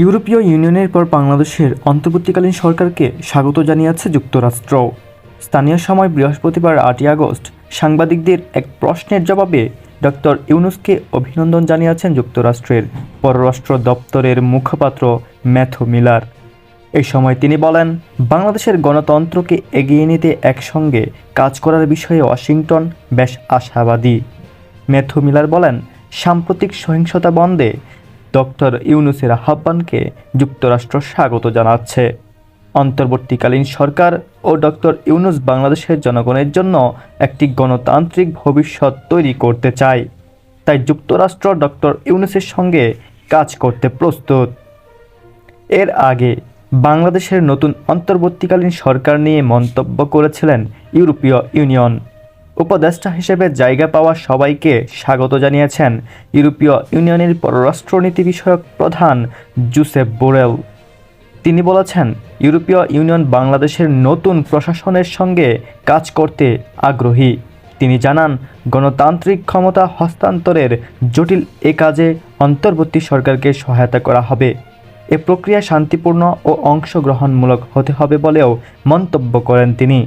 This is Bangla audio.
ইউরোপীয় ইউনিয়নের পর বাংলাদেশের অন্তর্বর্তীকালীন সরকারকে স্বাগত জানিয়েছে যুক্তরাষ্ট্র। স্থানীয় সময় বৃহস্পতিবার 8ই আগস্ট সাংবাদিকদের এক প্রশ্নের জবাবে ডক্টর ইউনূসকে অভিনন্দন জানিয়েছেন যুক্তরাষ্ট্রের পররাষ্ট্র দপ্তরের মুখপাত্র ম্যাথু মিলার। এই সময় তিনি বলেন, বাংলাদেশের গণতন্ত্রকে এগিয়ে নিতে একসঙ্গে কাজ করার বিষয়ে ওয়াশিংটন বেশ আশাবাদী। ম্যাথু মিলার বলেন, সাম্প্রতিক সহিংসতা বন্ধে ডক্টর ইউনূসের আহ্বানকে যুক্তরাষ্ট্র স্বাগত জানাচ্ছে। অন্তর্বর্তীকালীন সরকার ও ডক্টর ইউনূস বাংলাদেশের জনগণের জন্য একটি গণতান্ত্রিক ভবিষ্যৎ তৈরি করতে চায়, তাই যুক্তরাষ্ট্র ডক্টর ইউনূসের সঙ্গে কাজ করতে প্রস্তুত। এর আগে বাংলাদেশের নতুন অন্তর্বর্তীকালীন সরকার নিয়ে মন্তব্য করেছিলেন ইউরোপীয় ইউনিয়ন। উপদেষ্টা হিসেবে জায়গা পাওয়া সবাইকে স্বাগত জানিয়েছেন ইউরোপীয় ইউনিয়নের পররাষ্ট্রনীতি বিষয়ক প্রধান জোসেপ বোরেল। তিনি বলেছেন, ইউরোপীয় ইউনিয়ন বাংলাদেশের নতুন প্রশাসনের সঙ্গে কাজ করতে আগ্রহী। তিনি জানান, গণতান্ত্রিক ক্ষমতা হস্তান্তরের জটিল এ কাজে অন্তর্বর্তী সরকারকে সহায়তা করা হবে। এ প্রক্রিয়া শান্তিপূর্ণ ও অংশগ্রহণমূলক হতে হবে বলেও মন্তব্য করেন তিনি।